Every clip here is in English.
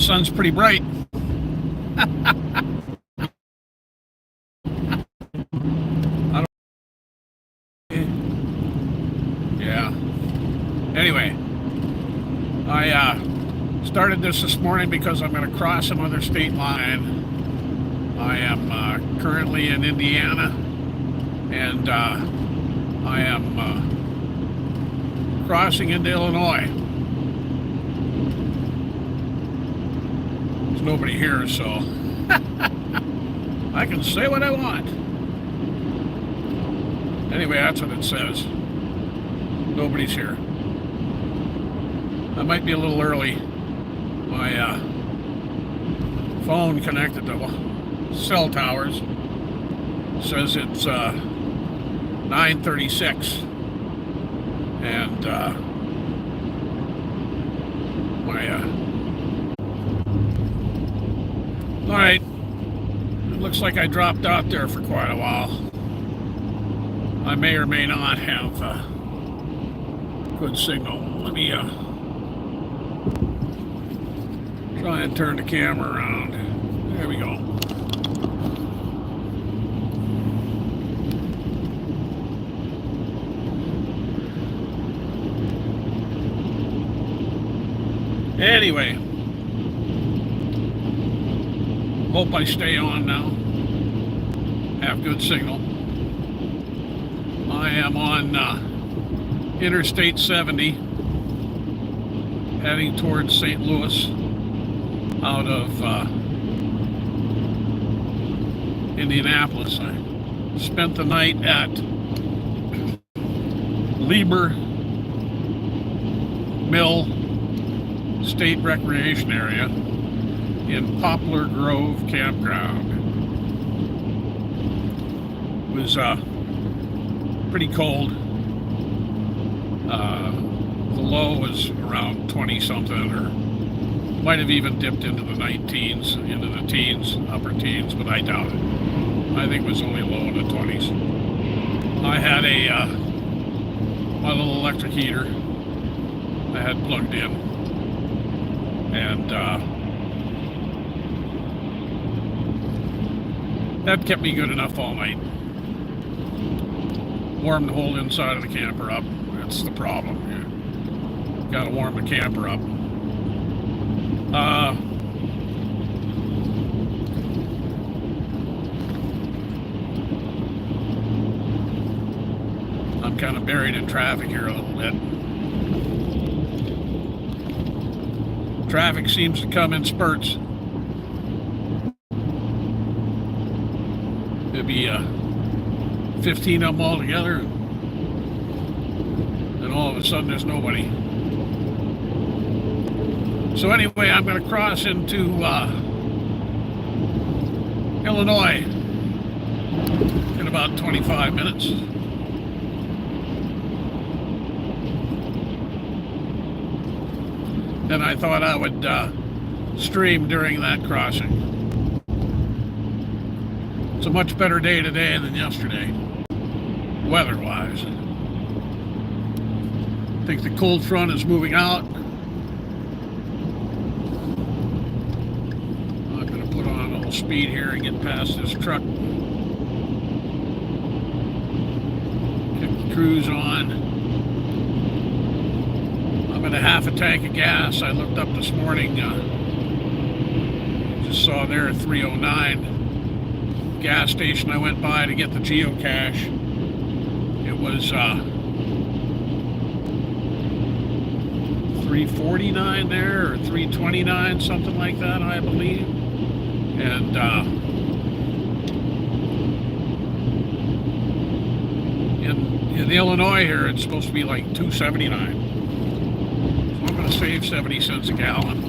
sun's pretty bright. Yeah. Anyway, I started this morning because I'm going to cross another state line. I am currently in Indiana, and I am crossing into Illinois. There's nobody here, so I can say what I want. Anyway, that's what it says. Nobody's here. I might be a little early. My phone connected to cell towers says it's 9:36, and all right, it looks like I dropped out there for quite a while. I may or may not have good signal. Let me try and turn the camera around. There we go. Anyway, hope I stay on now. Have good signal. I am on Interstate 70, heading towards St. Louis out of Indianapolis. I spent the night at Lieber Mill State Recreation Area in Poplar Grove Campground. It was pretty cold. The low was around 20 something, or might have even dipped into the 19s, into the teens, upper teens, but I doubt it. I think it was only low in the 20s. I had my little electric heater I had plugged in, and that kept me good enough all night. Warmed the whole inside of the camper up. That's the problem. You gotta warm the camper up. I'm kind of buried in traffic here a little bit. Traffic seems to come in spurts. There'll be 15 of them all together, and all of a sudden there's nobody. So anyway, I'm going to cross into Illinois in about 25 minutes. And I thought I would stream during that crossing. It's a much better day today than yesterday, weather-wise. I think the cold front is moving out. I'm going to put on a little speed here and get past this truck. Kick the cruise on. I'm at a half a tank of gas. I looked up this morning, just saw there 309. Gas station I went by to get the geocache. It was 349 there, or 329, something like that, I believe. And in Illinois here, it's supposed to be like 279. So I'm going to save 70 cents a gallon.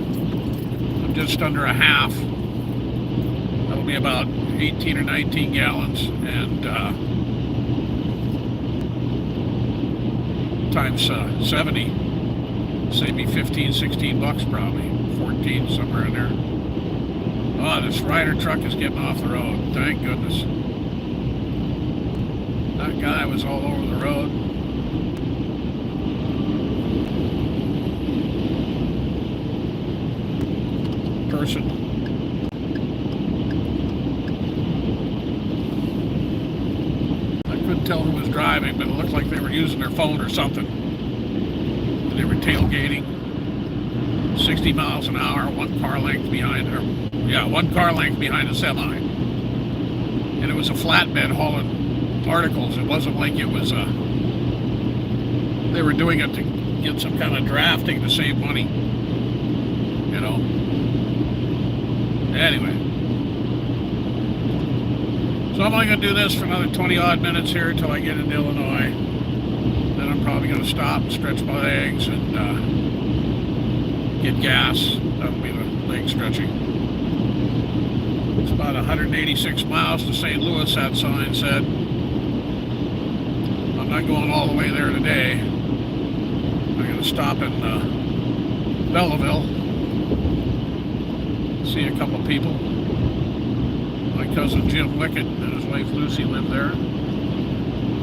I'm just under a half. That'll be about 18 or 19 gallons, and times 70, save me 15, 16 bucks probably, 14, somewhere in there. Oh, this Ryder truck is getting off the road, thank goodness. That guy was all over the road. person. I couldn't tell who was driving, but it looked like they were using their phone or something. And they were tailgating 60 miles an hour, one car length behind her. Yeah, one car length behind a semi. And it was a flatbed hauling articles. It wasn't like it was they were doing it to get some kind of drafting to save money. You know. Anyway. So I'm only going to do this for another 20 odd minutes here until I get into Illinois. Then I'm probably going to stop and stretch my legs and get gas. That'll be the leg stretching. It's about 186 miles to St. Louis, that sign said. I'm not going all the way there today. I'm going to stop in Belleville. See a couple people. My cousin Jim Wickett and his wife Lucy live there.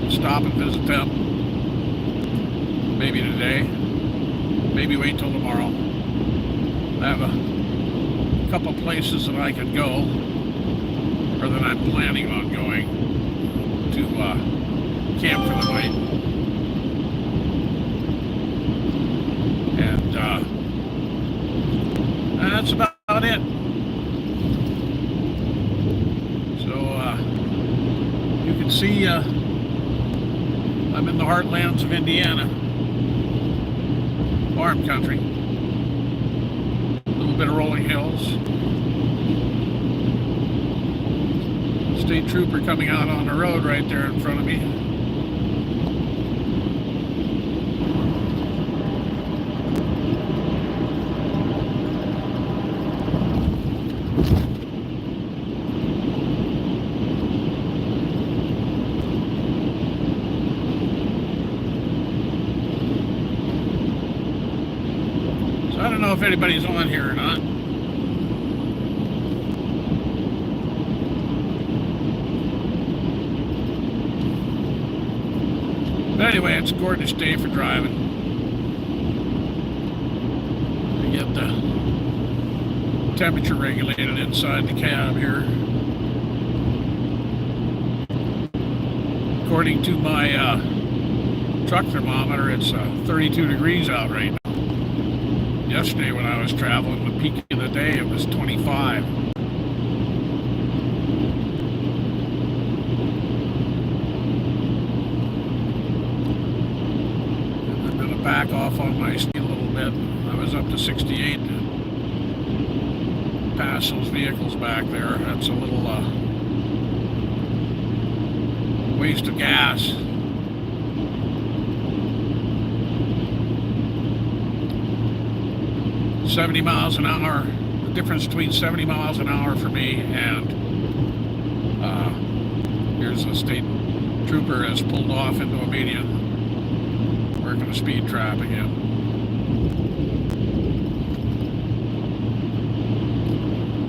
Stop and visit them. Maybe today. Maybe wait till tomorrow. I have a couple places that I could go, or that I'm planning on going to camp for the night. And that's about it. So you can see I'm in the heartlands of Indiana, farm country. A little bit of rolling hills. State trooper coming out on the road right there in front of me. So I don't know if anybody's on here or not. But anyway, it's a gorgeous day for driving. You get the temperature regulated inside the cab here. According to my truck thermometer, it's 32 degrees out right now. Yesterday when I was traveling, the peak of the day, it was 25. Back off on my speed a little bit. I was up to 68 to pass those vehicles back there. That's a little waste of gas. $70 miles an hour. The difference between 70 miles an hour for me and here's the state trooper has pulled off into a median. Working a speed trap again.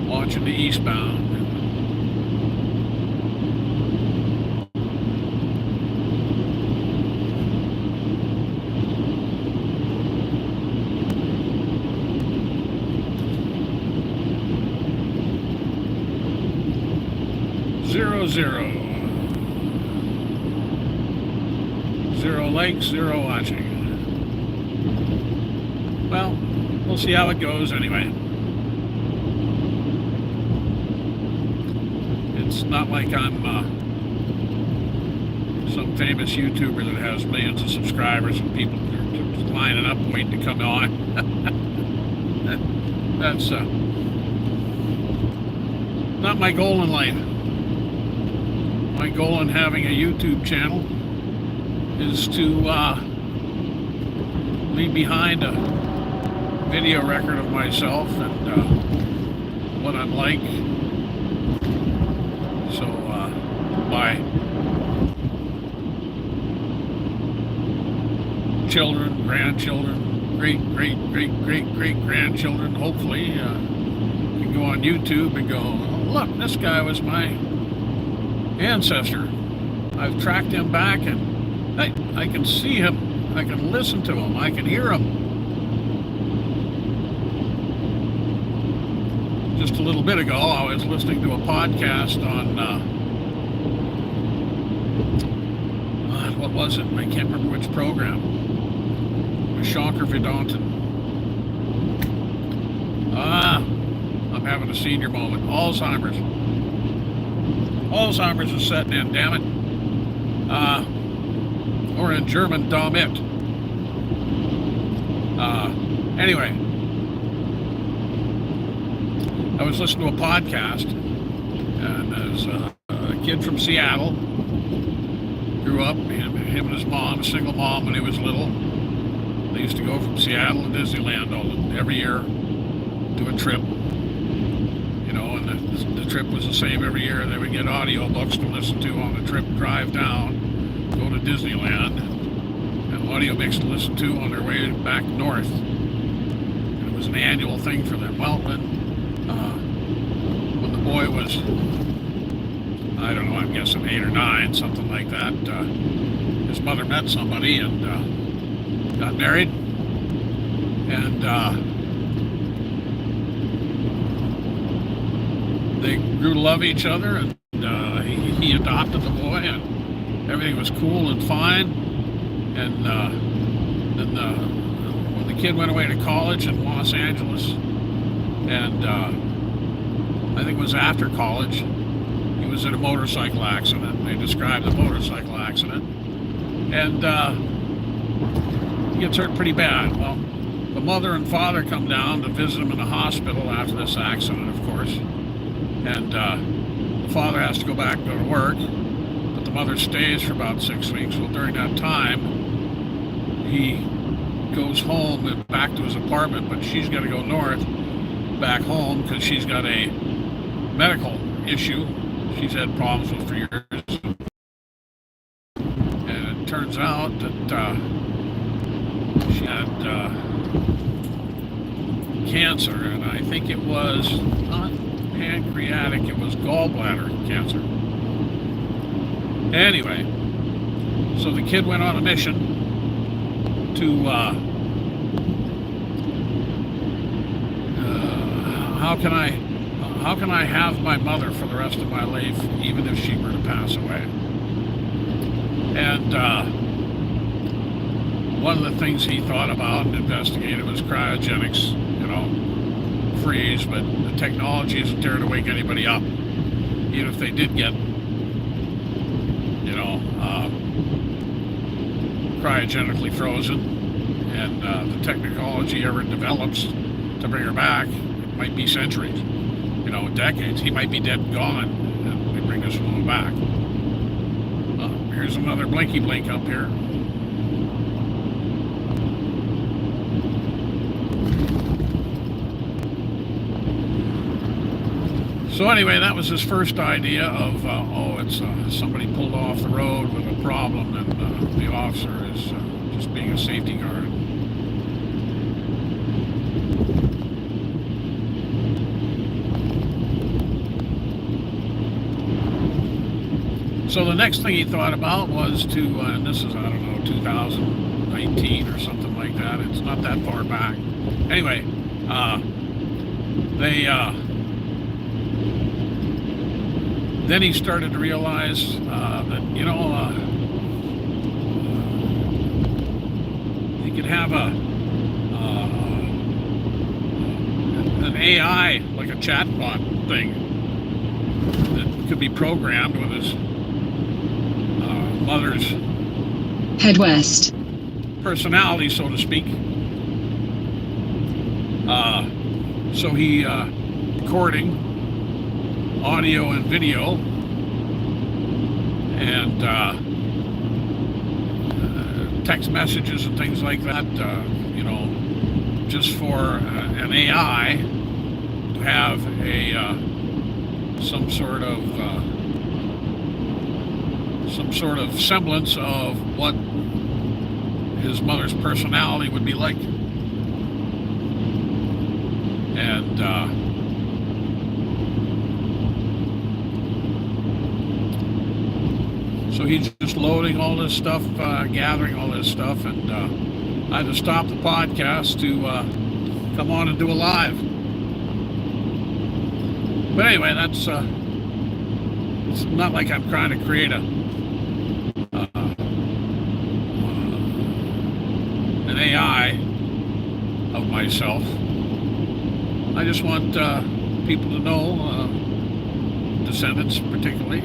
Watching the eastbound. Zero. Zero likes, zero watching. Well, we'll see how it goes anyway. It's not like I'm some famous YouTuber that has millions of subscribers and people are lining up waiting to come on. That's not my goal in life. My goal in having a YouTube channel is to leave behind a video record of myself and what I'm like. So my children, grandchildren, great-grandchildren, hopefully, can go on YouTube and go, oh, look, this guy was my ancestor. I've tracked him back and I can see him, I can listen to him, I can hear him. just a little bit ago, I was listening to a podcast on, what was it? I can't remember which program. It was Shankar Vedantam. I'm having a senior moment. Alzheimer's. Alzheimer's is setting in, damn it. Or in German, damit. Anyway, I was listening to a podcast, and there's a kid from Seattle, grew up, him and his mom, a single mom when he was little. They used to go from Seattle to Disneyland every year, do a trip, you know, and the trip was the same every year. They would get audio books to listen to on the trip, drive down, go to Disneyland, and audio books to listen to on their way back north. And it was an annual thing for them. Well, when the boy was, I don't know, I'm guessing 8 or 9, something like that, his mother met somebody and got married, and they grew to love each other, and he adopted the boy, and everything was cool and fine. And then when the kid went away to college in Los Angeles, and I think it was after college, he was in a motorcycle accident. They described the motorcycle accident, and he gets hurt pretty bad. Well, the mother and father come down to visit him in the hospital after this accident, of course, and the father has to go back and go to work, but the mother stays for about 6 weeks. Well, during that time, he goes home and back to his apartment, but she's got to go north back home because she's got a medical issue she's had problems with for years. And it turns out that she had cancer, and I think it was not pancreatic, it was gallbladder cancer. Anyway, so the kid went on a mission to how can I have my mother for the rest of my life, even if she were to pass away? And one of the things he thought about and investigated was cryogenics, you know, freeze, but the technology isn't there to wake anybody up, even if they did get, you know, cryogenically frozen, and the technology ever develops to bring her back, it might be centuries, you know, decades. He might be dead and gone, and we bring this woman back. Here's another blinky blink up here. So anyway, that was his first idea of, it's somebody pulled off the road with a problem, and the officer is just being a safety guard. So the next thing he thought about was to, and this is, I don't know, 2019 or something like that. It's not that far back. Anyway, then he started to realize that, you know, he could have an AI, like a chatbot thing, that could be programmed with his mother's head west personality, so to speak. So he recording audio and video, and text messages and things like that, you know, just for an AI to have a some sort of semblance of what his mother's personality would be like. And so he's just loading all this stuff, gathering all this stuff, and I had to stop the podcast to come on and do a live. But anyway, that's it's not like I'm trying to create an AI of myself. I just want people to know, descendants particularly,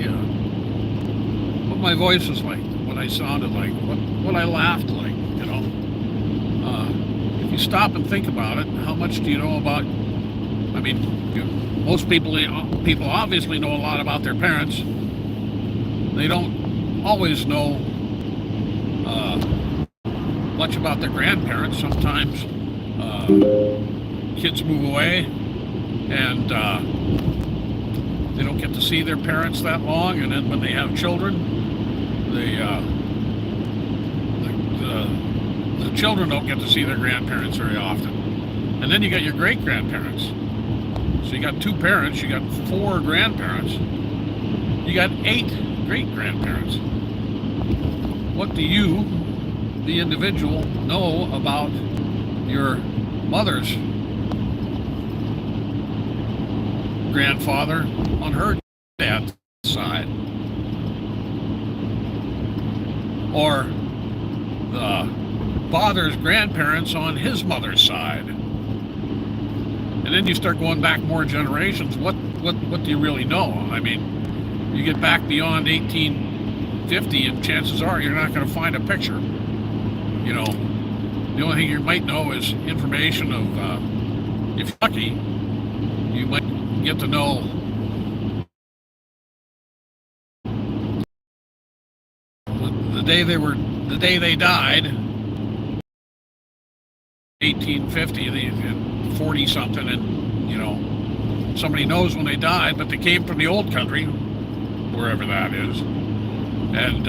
what my voice was like, what I sounded like, what I laughed like, you know. If you stop and think about it, how much do you know about, I mean, most people obviously know a lot about their parents. They don't always know much about their grandparents. Sometimes kids move away and they don't get to see their parents that long, and then when they have children, the children don't get to see their grandparents very often. And then you got your great-grandparents. So you got 2 parents, you got 4 grandparents, you got 8 great-grandparents. What do you, the individual, know about your mother's grandfather on her dad's side? Or the father's grandparents on his mother's side? And then you start going back more generations. What do you really know? I mean, you get back beyond 1850 and chances are you're not going to find a picture. You know, the only thing you might know is information of, if you're lucky, you might get to know the day they died, 1850, they 40 something, and you know, somebody knows when they died, but they came from the old country, wherever that is, and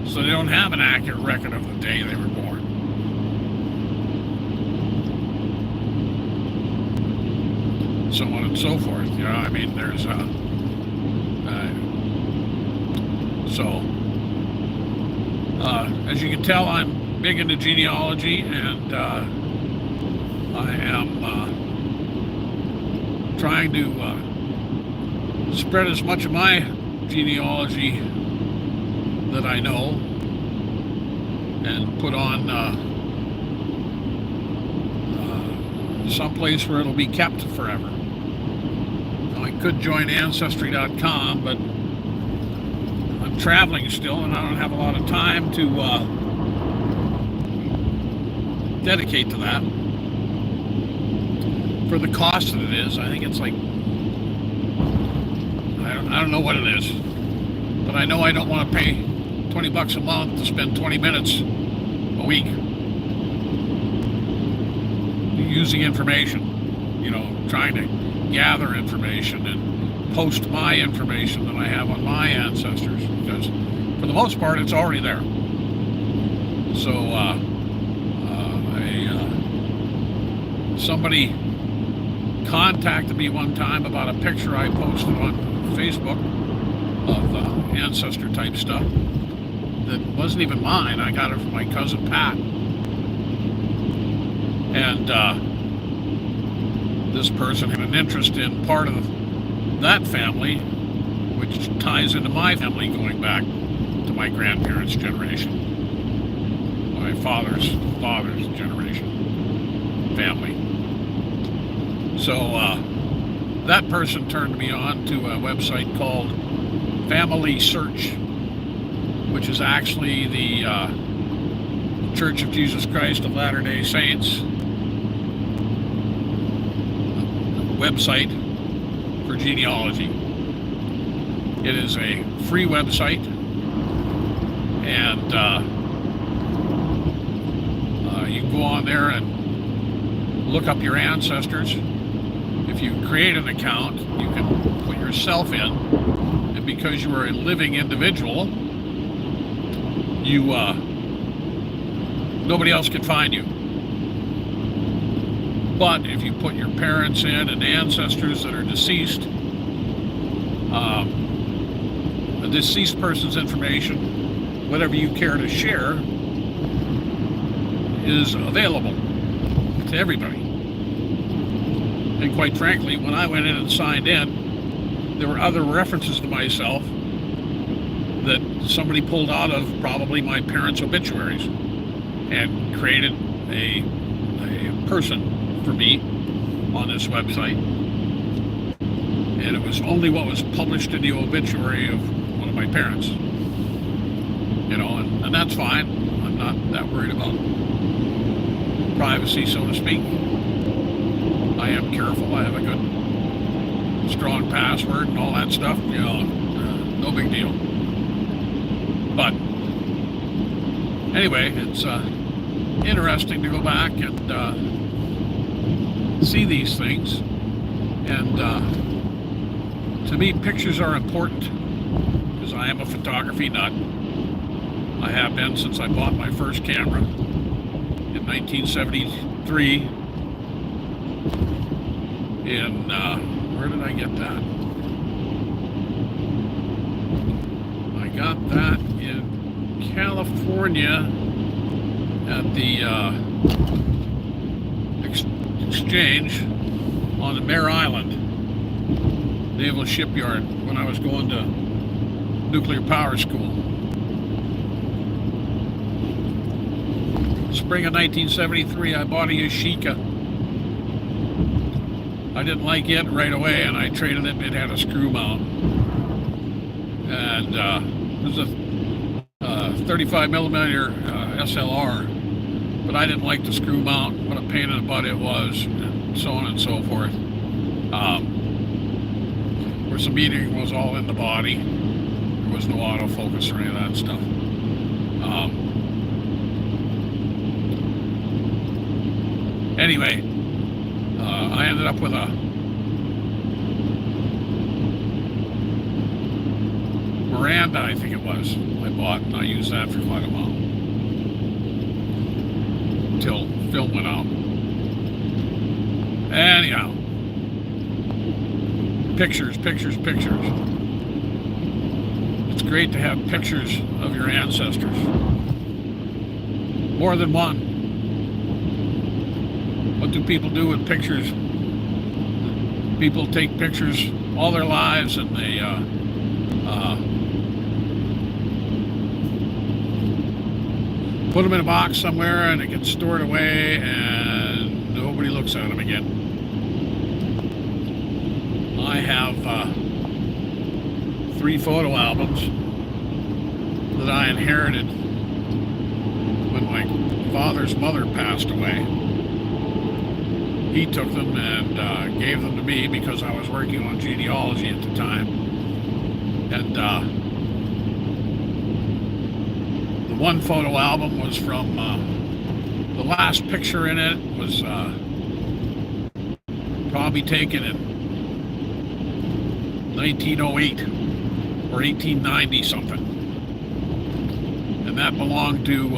so they don't have an accurate record of the day they were born. So on and so forth. You know, I mean, there's as you can tell, I'm big into genealogy, and I am trying to spread as much of my genealogy that I know and put on someplace where it'll be kept forever. Now, I could join Ancestry.com, but I'm traveling still and I don't have a lot of time to dedicate to that. For the cost that it is, I think it's like, I don't know what it is, but I know I don't want to pay $20 a month to spend 20 minutes a week using information, you know, trying to gather information and post my information that I have on my ancestors, because for the most part it's already there. So somebody contacted me one time about a picture I posted on Facebook of ancestor type stuff that wasn't even mine. I got it from my cousin Pat. And this person had an interest in part of that family, which ties into my family going back to my grandparents' generation, my father's generation family. So that person turned me on to a website called Family Search, which is actually the Church of Jesus Christ of Latter-day Saints website for genealogy. It is a free website, and you can go on there and look up your ancestors. If you create an account, you can put yourself in, and because you are a living individual, you nobody else can find you. But if you put your parents in and ancestors that are deceased, a deceased person's information, whatever you care to share, is available to everybody. And quite frankly, when I went in and signed in, there were other references to myself that somebody pulled out of probably my parents' obituaries and created a person for me on this website. And it was only what was published in the obituary of one of my parents. You know, and that's fine. I'm not that worried about privacy, so to speak. I am careful. I have a good, strong password and all that stuff. You know, no big deal. But anyway, it's interesting to go back and see these things. And to me, pictures are important because I am a photography nut. I have been since I bought my first camera in 1973. In, where did I get that? I got that in California at the exchange on the Mare Island Naval Shipyard when I was going to nuclear power school. Spring of 1973, I bought a Yashica. I didn't like it right away, and I traded it. It had a screw mount, and it was a 35 millimeter SLR, but I didn't like the screw mount. What a pain in the butt it was, and so on and so forth. Of course, the metering was all in the body. There was no autofocus or any of that stuff. Anyway, I ended up with a Miranda, I think it was, I bought, and I used that for quite a while. Until film went out. Anyhow, pictures. It's great to have pictures of your ancestors. More than one. What do people do with pictures? People take pictures all their lives, and they put them in a box somewhere, and it gets stored away, and nobody looks at them again. I have 3 photo albums that I inherited when my father's mother passed away. He took them and gave them to me because I was working on genealogy at the time. And the one photo album was from, the last picture in it was probably taken in 1908 or 1890 something. And that belonged to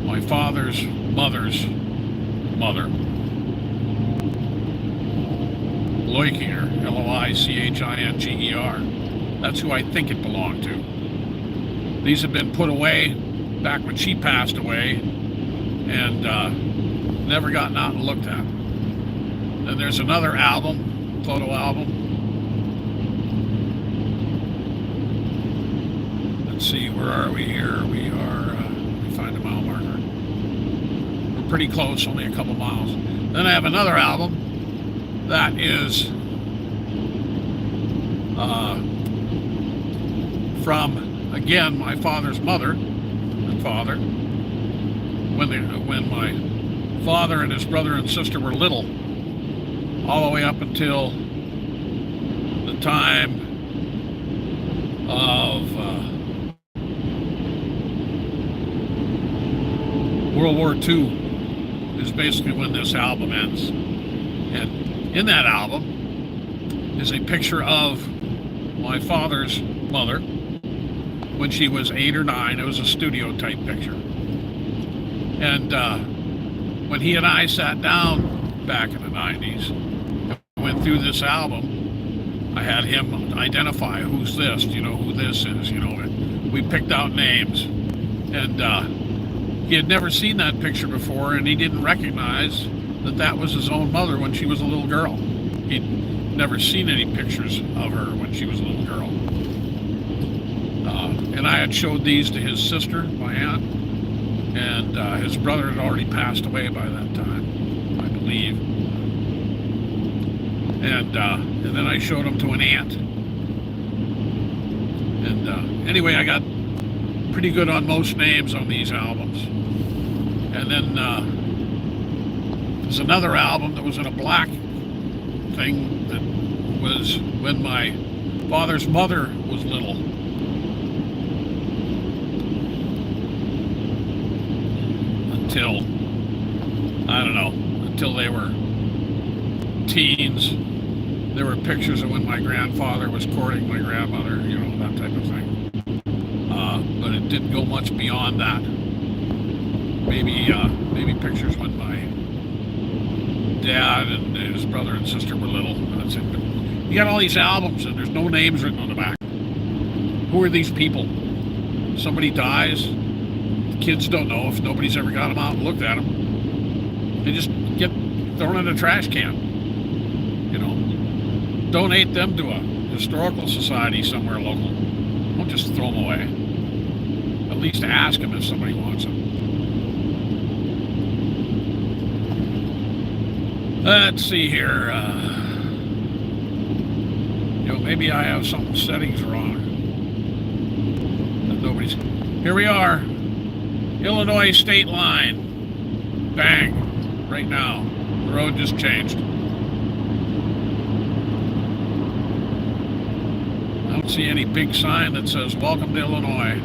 my father's mother's mother, Loichinger, Loichinger. That's who I think it belonged to. These have been put away back when she passed away and never gotten out and looked at. Then there's another album, photo album. Let's see, where are we here? We are, let me find a mile marker. Pretty close, only a couple miles. Then I have another album that is from, again, my father's mother and father. When my father and his brother and sister were little, all the way up until the time of World War II. Is basically when this album ends. And in that album is a picture of my father's mother when she was 8 or 9. It was a studio type picture. And when he and I sat down back in the 90s and went through this album, I had him identify who's this, you know, who this is, you know. We picked out names, and he had never seen that picture before, and he didn't recognize that was his own mother when she was a little girl. He'd never seen any pictures of her when she was a little girl. And I had showed these to his sister, my aunt, and his brother had already passed away by that time, I believe. And then I showed them to an aunt. And anyway, I got pretty good on most names on these albums. And then there's another album that was in a black thing that was when my father's mother was little. Until, I don't know, until they were teens. There were pictures of when my grandfather was courting my grandmother, you know, that type of thing. But it didn't go much beyond that. Maybe pictures when my dad and his brother and sister were little. That's it. But you got all these albums and there's no names written on the back. Who are these people? Somebody dies. The kids don't know if nobody's ever got them out and looked at them. They just get thrown in a trash can. You know, donate them to a historical society somewhere local. Don't just throw them away. At least ask them if somebody wants them. Let's see here. You know, maybe I have some settings wrong. That nobody's. Here we are. Illinois state line. Bang. Right now. The road just changed. I don't see any big sign that says welcome to Illinois.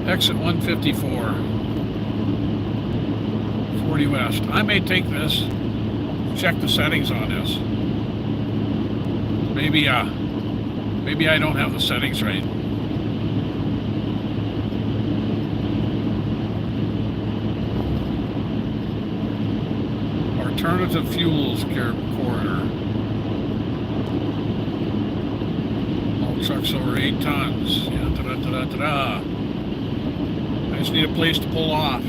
Exit 154. 40 West. I may take this. Check the settings on this. Maybe I don't have the settings right. Alternative fuels corridor. All trucks over 8 tons. Yeah, da-da-da-da-da-da. I just need a place to pull off.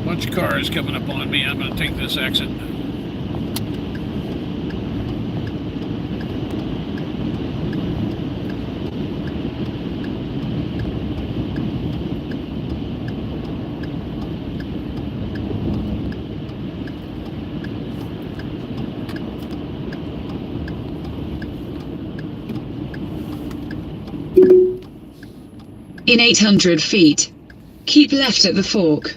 Bunch of cars coming up on me. I'm going to take this exit. In 800 feet, keep left at the fork.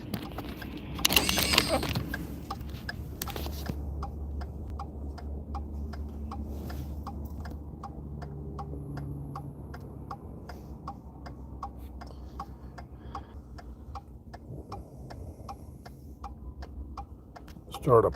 Start a